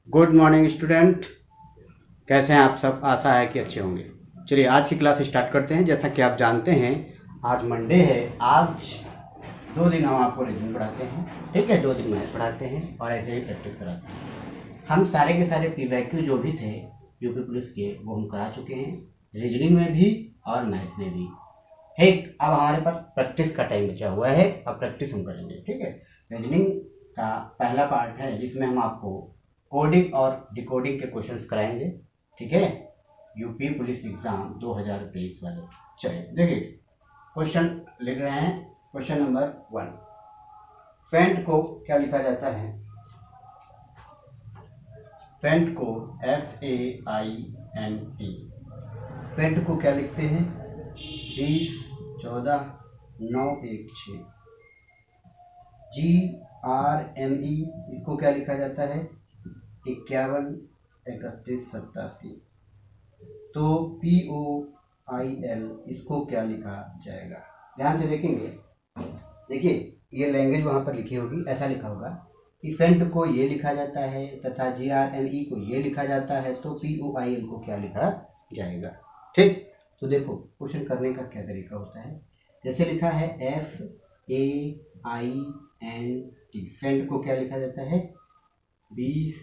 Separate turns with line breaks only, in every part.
Good morning student. कैसे हैं आप सब? आशा है कि अच्छे होंगे। चलिए आज की क्लास स्टार्ट करते हैं। जैसा कि आप जानते हैं आज मंडे है। आज 2 दिन हम आपको रीजनिंग पढ़ाते हैं, ठीक है। 2 दिन मैथ पढ़ाते हैं और ऐसे ही प्रैक्टिस कराते हैं। हम सारे के सारे PYQ जो भी थे यूपी पुलिस के वो हम करा चुके हैं, रीजनिंग में भी और मैथ में भी। ठीक, अब हमारे पास प्रैक्टिस का टाइम बचा हुआ है। अब प्रैक्टिस हम करेंगे, ठीक है। रीजनिंग का पहला पार्ट है जिसमें हम आपको कोडिंग और डिकोडिंग के क्वेश्चंस कराएंगे, ठीक है। यूपी पुलिस एग्जाम 2023 वाले। चलिए देखिए, क्वेश्चन लिख रहे हैं। क्वेश्चन नंबर 1, फेंट को क्या लिखा जाता है? फेंट को FAINT। फेंट को क्या लिखते हैं? 20 14 9 1 6। GRME इसको क्या लिखा जाता है? 51 31 87। तो POIL इसको क्या लिखा जाएगा? ध्यान से देखेंगे। देखिए, ये लैंग्वेज वहाँ पर लिखी होगी, ऐसा लिखा होगा कि फेंट को ये लिखा जाता है तथा GRME को ये लिखा जाता है, तो POIL को क्या लिखा जाएगा? ठीक, तो देखो क्वेश्चन करने का क्या तरीका होता है। जैसे लिखा है FAINT, फेंट को क्या लिखा जाता है? 20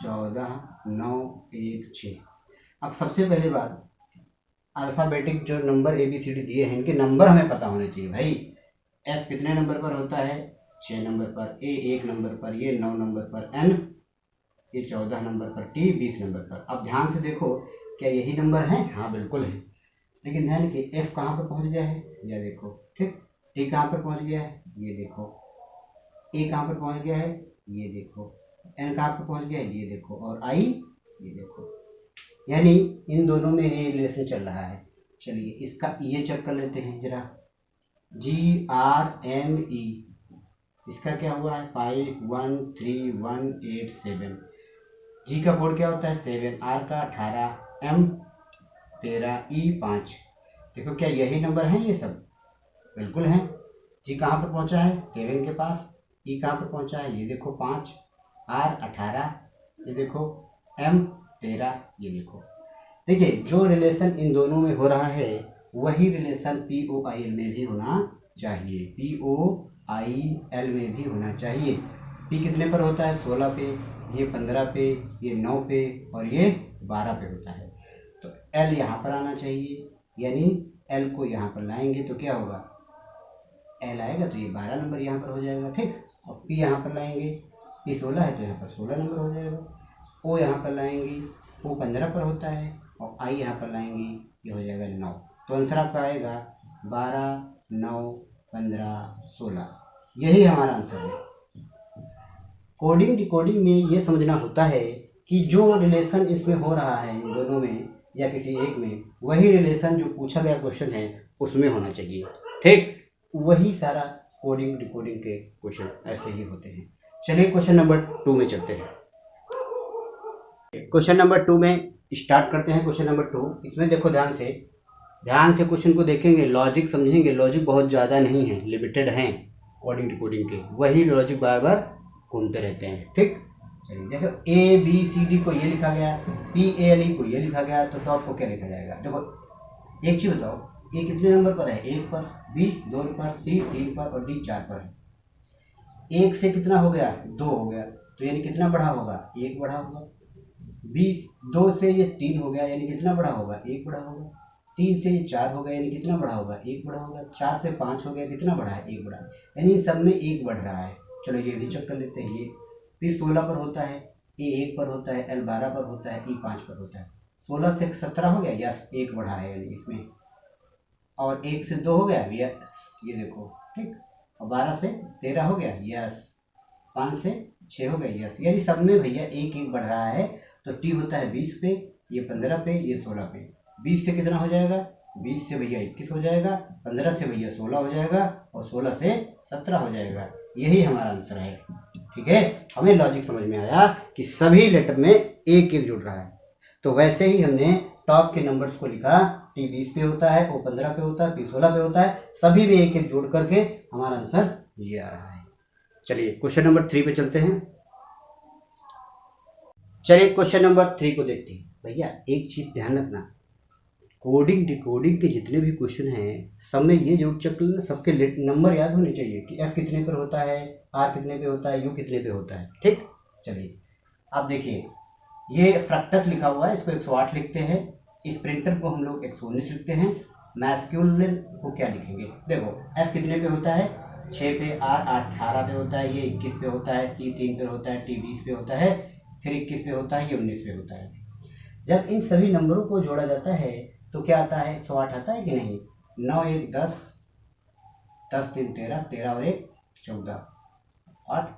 14 9 1 6। अब सबसे पहली बात, अल्फ़ाबेटिक जो नंबर ABCD दिए हैं इनके नंबर हमें पता होने चाहिए भाई। F कितने नंबर पर होता है? 6 नंबर पर, A 1 नंबर पर, ये 9 नंबर पर, N ये 14 नंबर पर, T 20 नंबर पर। अब ध्यान से देखो, क्या यही नंबर है? हाँ बिल्कुल है। लेकिन ध्यान कि F कहाँ पर पहुँच गया है, ये देखो, ठीक। T कहाँ पर पहुँच गया है, ये देखो। A कहाँ पर पहुँच गया है, ये देखो। N कहाँ पर पहुँच गया है, ये देखो। और I ये देखो। यानी इन दोनों में ये रिलेशन चल रहा है। चलिए इसका ये चेक कर लेते हैं जरा। GRME इसका क्या हुआ है? 513187। G का कोड क्या होता है? 7, R का 18, M 13, E 5। देखो क्या यही नंबर है ये सब? बिल्कुल है। G कहाँ पर पहुंचा है? 7 के पास। E कहाँ पर पहुंचा है? ये देखो 5, R 18, ये देखो, M 13, ये देखो। देखिए जो रिलेशन इन दोनों में हो रहा है वही रिलेशन POIL में भी होना चाहिए। POIL में भी होना चाहिए। P कितने पर होता है? 16 पे, ये 15 पे, ये 9 पे और ये 12 पे होता है। तो L यहाँ पर आना चाहिए, यानी L को यहाँ पर लाएंगे तो क्या होगा? L आएगा तो ये 12 नंबर यहाँ पर हो जाएगा, ठीक। और P यहाँ पर लाएंगे, P 16 है तो यहाँ पर 16 नंबर हो जाएगा। O यहाँ पर लाएंगे, O 15 पर होता है और I यहाँ पर लाएंगे, ये हो जाएगा 9। तो आंसर आपका आएगा 12 9 15 16। यही हमारा आंसर है। कोडिंग डिकोडिंग में ये समझना होता है कि जो रिलेशन इसमें हो रहा है इन दोनों में या किसी एक में, वही रिलेशन जो पूछा गया क्वेश्चन है उसमें होना चाहिए, ठीक। वही सारा कोडिंग डिकोडिंग के क्वेश्चन ऐसे ही होते हैं। चलिए क्वेश्चन नंबर 2 में चलते हैं। क्वेश्चन नंबर 2 में स्टार्ट करते हैं। क्वेश्चन नंबर 2, इसमें देखो ध्यान से क्वेश्चन को देखेंगे, लॉजिक समझेंगे। लॉजिक बहुत ज़्यादा नहीं है, लिमिटेड हैं कोडिंग डिकोडिंग के। वही लॉजिक बार बार घूमते रहते हैं, ठीक। चलिए देखो, ABCD को ये लिखा गया, PALE को ये लिखा गया, तो टॉप को क्या लिखा जाएगा? देखो एक चीज़ बताओ, A कितने नंबर पर है? 1 पर, B 2 पर, C 3 पर और D 4 पर है। 1 से कितना हो गया? 2 हो गया, तो यानी कितना बढ़ा होगा? 1 बढ़ा होगा। 2 से ये 3 हो गया, यानी कितना बढ़ा होगा? 1 बढ़ा होगा। 3 से ये 4 हो गया, यानी कितना बढ़ा होगा? 1 बढ़ा होगा। 4 से 5 हो गया, कितना बढ़ा है? 1 बढ़ा है। यानी इन सब में 1 बढ़ रहा है। चलो ये भी चेक कर लेते हैं। ये P 16 पर होता है, A 1 पर होता है, L 12 पर होता है, E 5 पर होता है। 16 से 17 हो गया, यस 1 बढ़ा है यानी इसमें। और 1 से 2 हो गया, ये देखो, ठीक। और 12 से 13 हो गया, यस। 5 से 6 हो गया, यस। यानी सब में भैया 1 1 बढ़ रहा है। तो T होता है 20 पे, ये 15 पे, ये 16 पे। 20 से कितना हो जाएगा? 20 से भैया 21 हो जाएगा, 15 से भैया 16 हो जाएगा और 16 से 17 हो जाएगा। यही हमारा आंसर है, ठीक है। हमें लॉजिक समझ में आया कि सभी लेटर में 1 1 जुड़ रहा है। तो वैसे ही हमने टॉप के नंबर्स को लिखा। T 20 पे होता है, O 15 पे होता है, P 16 पे होता है। सभी में 1 1 जोड़ करके हमारा आंसर ये आ रहा है। चलिए क्वेश्चन नंबर 3 पे चलते हैं। चलिए क्वेश्चन नंबर 3 को देखते हैं। भैया एक चीज ध्यान रखना, कोडिंग डिकोडिंग के जितने भी क्वेश्चन हैं सब में ये जरूर चेक करना, सबके नंबर याद होने चाहिए कि एफ कितने पर होता है, आर कितने पे होता है, यू कितने पे होता है। ठीक, चलिए अब देखिए, ये फ्रैक्टस लिखा हुआ है, इसको 108 लिखते हैं, इस प्रिंटर को हम लोग 119 लिखते हैं, मैस्क्यूलिन को क्या लिखेंगे। देखो एफ कितने पे होता है, 6 पे, आर 18 पे होता है, ये 21 पे होता है, सी 3 पे होता है, टी 20 पे होता है, फिर 21 पे होता है, ये 19 पे होता है। जब इन सभी नंबरों को जोड़ा जाता है तो क्या आता है, 108 आता है कि नहीं। 9 1 10, 10 3 13, 13 और 1 14, 8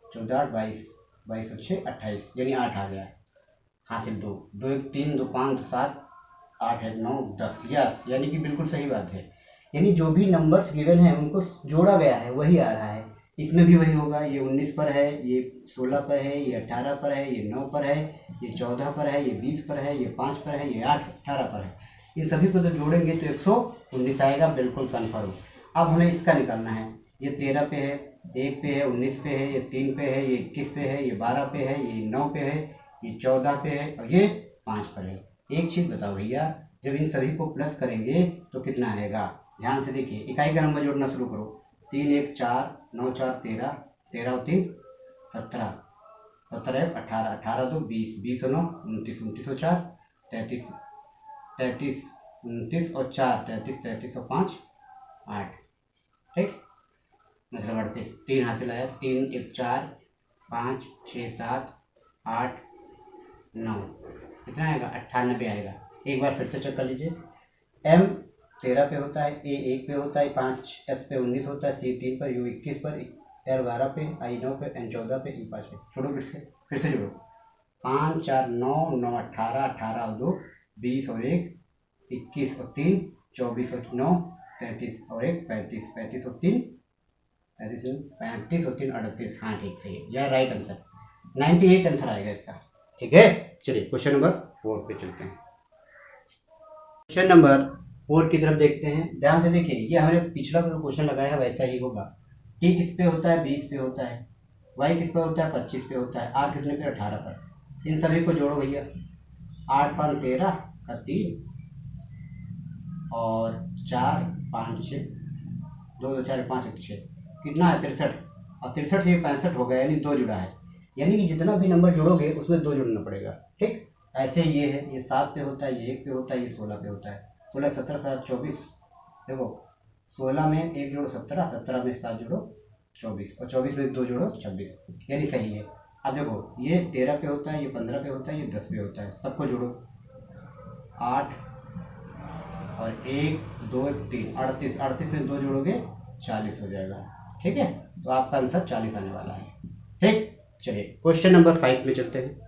14 8 22, 22 और 6 28, यानी 8 आ गया। हासिल 2 2 1 3 2 5 2 7 8 1 9 10, यस, यानी कि बिल्कुल सही बात है। यानी जो भी नंबर्स गिवन है उनको जोड़ा गया है वही आ रहा है। इसमें भी वही होगा, ये 19 पर है, ये 16 पर है, ये 18 पर है, ये 9 पर है, ये 14 पर है, ये 20 पर है, ये 5 पर है, ये 8 18 पर है। इन सभी को तो जोड़ेंगे तो 119 आएगा, बिल्कुल कन्फर्म। अब हमें इसका निकालना है, ये 13 पे है, 1 पे है, 19 पे है, ये 3 पे है, ये 21 पे है, ये 12 पे है, ये 9 पे है, ये 14 पे है और ये 5 पर है। एक चीज़ बताओ भैया, जब इन सभी को प्लस करेंगे तो कितना आएगा। ध्यान से देखिए, इकाई का नंबर जोड़ना शुरू करो। 3 1 4 9 4 13, 13 और 3 17, 17 1 18, 18 2 20, 20 और 9 29, 29 और 4 33, 33 29 और 4 33, 33 और 5 8। ठीक, मतलब 38, 3 हासिल आया। 3 1 4 5 6 7 8 9, कितना आएगा, 98 आएगा। एक बार फिर से चेक कर लीजिए, एम 13 पे होता है, ए 1 पे होता है, 5 एस पे 19 होता है, सी 3 पर, यू 21 पर, एल 12 पे, आई 9 पे, एन 14 पे, ई 5 पे। छोड़ो फिर से जोड़ो। 5 4 9 9 18, 18 और 2 20 और 1 21 और 3 24 और 9 33 और 1 35, 35 और 3 35 और 3 38। हाँ ठीक, सही है, यह राइट आंसर, 98 आंसर आएगा इसका। ठीक है, चलिए क्वेश्चन नंबर 4 पे चलते हैं। क्वेश्चन नंबर 4 की तरफ देखते हैं, ध्यान से देखिए, ये हमने पिछला जो क्वेश्चन लगाया है वैसा ही होगा। टी किस पे होता है, 20 पे होता है, वाई किस पे होता है, 25 पे होता है, आर कितने पे, 18 पर। इन सभी को जोड़ो भैया, 8 5 13 का 3 और 4 5 6, 2 2 4 5 1 6, कितना है 63, और 63 से 65 हो गया, यानी 2 जुड़ा है। यानी कि जितना भी नंबर जोड़ोगे उसमें 2 जोड़ना पड़ेगा। ठीक, ऐसे ये है, ये 7 पे होता है, ये 1 पे होता है, ये 16 पे होता है। 16 17 7 24, देखो 16 में 1 जोड़ो 17, 17 में 7 जोड़ो 24, और 24 में 2 जोड़ो 26, यानी सही है। अब देखो ये 13 पे होता है, ये 15 पे होता है, ये 10 पे होता है, सबको जोड़ो। 8 और 1 2 3 38, 38 में 2 जोड़ोगे 40 हो जाएगा। ठीक है, तो आपका आंसर 40 आने वाला है। ठीक, चलिए क्वेश्चन नंबर 5 में चलते हैं।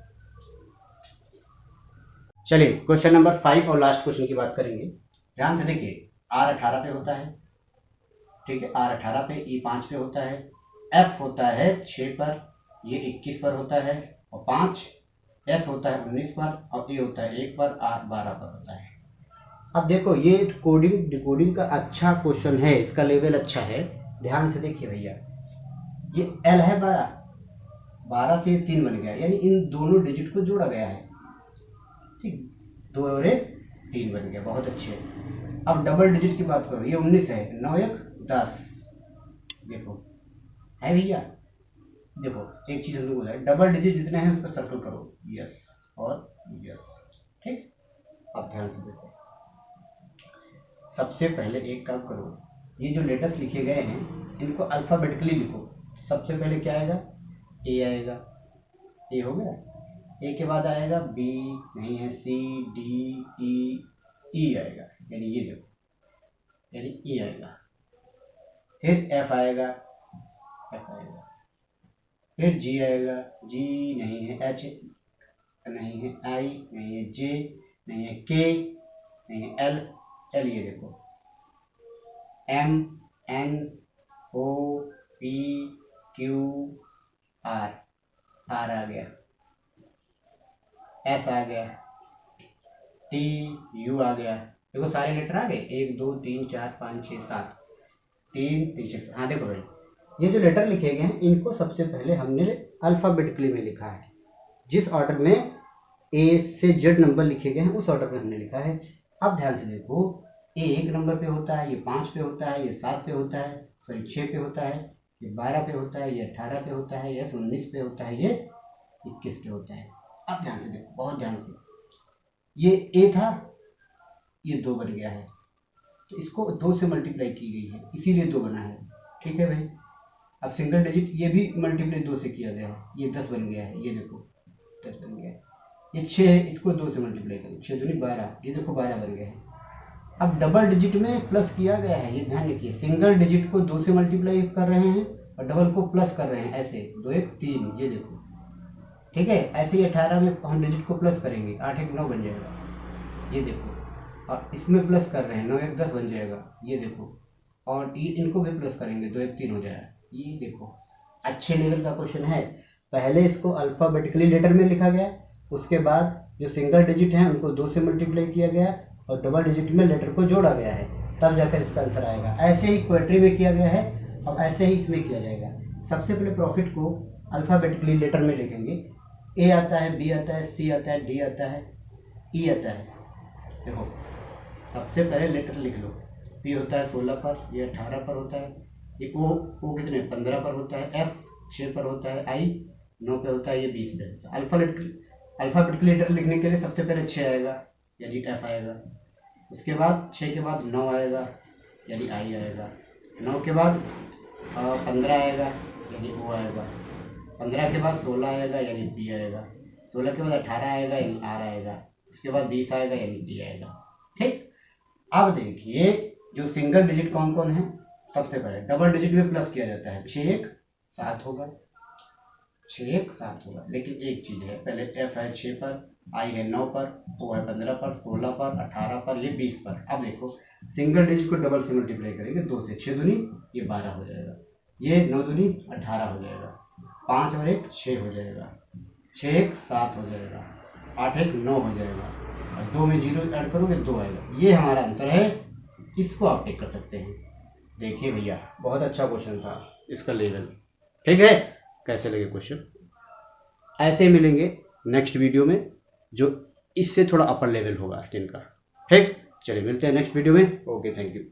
चलिए क्वेश्चन नंबर 5 और लास्ट क्वेश्चन की बात करेंगे। ध्यान से देखिए, आर 18 पे होता है, ठीक है, आर 18 पे, ई 5 पे होता है, एफ होता है 6 पर, ये 21 पर होता है और 5, एस होता है 19 पर और ए होता है 1 पर, आर 12 पर होता है। अब देखो ये कोडिंग डिकोडिंग का अच्छा क्वेश्चन है, इसका लेवल अच्छा है। ध्यान से देखिए भैया, ये एल है 12, 12 से 3 बन गया, यानी इन दोनों डिजिट को जोड़ा गया है। ठीक, 2 और 1 3 बन गया, बहुत अच्छे। अब डबल डिजिट की बात करो, ये 19 है, 9 1 10, देखो है भैया। देखो एक चीज हम लोग बताए, डबल डिजिट जितने हैं उस पर सर्कल करो, यस और यस। ठीक, अब ध्यान से देखो, सबसे पहले एक काम करो, ये जो लेटर्स लिखे गए हैं इनको अल्फ़ाबेटिकली लिखो। सबसे पहले क्या आएगा, ए आएगा, ए हो गया, ए के बाद आएगा बी, नहीं है, सी डी ई, ई आएगा, यानी ये देखो, यानी ई आएगा। फिर एफ आएगा, एफ आएगा, फिर जी आएगा, जी नहीं है, एच नहीं है, आई नहीं है, जे नहीं है, के नहीं है, एल, एल ये देखो, M N O P Q R, R आ गया, एस आ गया, टी यू आ गया। देखो सारे लेटर आ गए, 1 2 3 4 5 6 7, 3 3 6। हाँ देखो भाई, ये जो लेटर लिखे गए हैं इनको सबसे पहले हमने अल्फ़ाबेटिकली में लिखा है। जिस ऑर्डर में ए से जेड नंबर लिखे गए हैं उस ऑर्डर में हमने लिखा है। अब ध्यान से देखो, ए 1 नंबर पे होता है, ये 5 पे होता है, ये 7 पे होता है, सॉरी 6 पे होता है, ये 12 पे होता है, ये 18 पे होता है, ये 19 पे होता है, ये 21 पे होता है। अब ध्यान से देखो, बहुत ध्यान से, ये ए था, ये 2 बन गया है, तो इसको 2 से मल्टीप्लाई की गई है, इसीलिए 2 बना है। ठीक है भाई। अब सिंगल डिजिट ये भी मल्टीप्लाई 2 से किया गया है, ये 10 बन गया है, ये देखो 10 बन गया है। ये 6 है, इसको 2 से मल्टीप्लाई करो, 6 दूनी 12, ये देखो 12 बन गया है। अब डबल डिजिट में प्लस किया गया है, ये ध्यान रखिए, सिंगल डिजिट को 2 से मल्टीप्लाई कर रहे हैं और डबल को प्लस कर रहे हैं, ऐसे 2 1 3, ये देखो। ठीक है, ऐसे ही 18 में हम डिजिट को प्लस करेंगे, 8 1 9 बन जाएगा, ये देखो। और इसमें प्लस कर रहे हैं, 9 1 10 बन जाएगा, ये देखो। और ये इनको भी प्लस करेंगे, 2 1 3 हो जाएगा, ये देखो। अच्छे लेवल का क्वेश्चन है। पहले इसको अल्फ़ाबेटिकली लेटर में लिखा गया, उसके बाद जो सिंगल डिजिट हैं उनको 2 से मल्टीप्लाई किया गया और डबल डिजिट में लेटर को जोड़ा गया है, तब जाकर इसका आंसर आएगा। ऐसे ही क्वेट्री में किया गया है, अब ऐसे ही इसमें किया जाएगा। सबसे पहले प्रॉफिट को अल्फ़ाबेटिकली लेटर में लिखेंगे। ए आता है, बी आता है, सी आता है, डी आता है, ई आता है। देखो, सबसे पहले लेटर लिख लो। पी होता है 16 पर, ये 18 पर होता है, ये ओ कितने 15 पर होता है, एफ 6 पर होता है, आई 9 पे होता है, ये 20 पे होता है। अल्फ़ाबेटिकल लेटर लिखने के लिए सबसे पहले 6 आएगा, यानी एफ आएगा। उसके बाद 6 के बाद 9 आएगा, यानी आई आएगा। 9 के बाद 15 आएगा, यानी ओ आएगा। 15 के बाद 16 आएगा, यानी बी आएगा। 16 के बाद 18 आएगा, यानी आर आएगा। उसके बाद 20 आएगा, यानी डी आएगा। ठीक। अब देखिए, जो सिंगल डिजिट कौन कौन है। सबसे पहले डबल डिजिट में प्लस किया जाता है, 6 1 7 होगा, 6 1 7 होगा। लेकिन एक चीज़ है, पहले एफ है 6 पर, आई है 9 पर, ओ है 15 पर, 16 पर, 18 पर, ये 20 पर। अब देखो, सिंगल डिजिट को डबल से मल्टीप्लाई करेंगे 2 से, 6 दूनी ये 12 हो जाएगा, ये 9 दूनी 18 हो जाएगा, 5 और 1 6 हो जाएगा, 6 1 7 हो जाएगा, 8 1 9 हो जाएगा, और 2 में 0 ऐड करोगे 2 आएगा। ये हमारा आंसर है, इसको आप टिक कर सकते हैं। देखिए भैया, बहुत अच्छा क्वेश्चन था, इसका लेवल। ठीक है, कैसे लगे क्वेश्चन। ऐसे मिलेंगे नेक्स्ट वीडियो में, जो इससे थोड़ा अपर लेवल होगा जिनका। ठीक, चलिए मिलते हैं नेक्स्ट वीडियो में। Okay, thank you.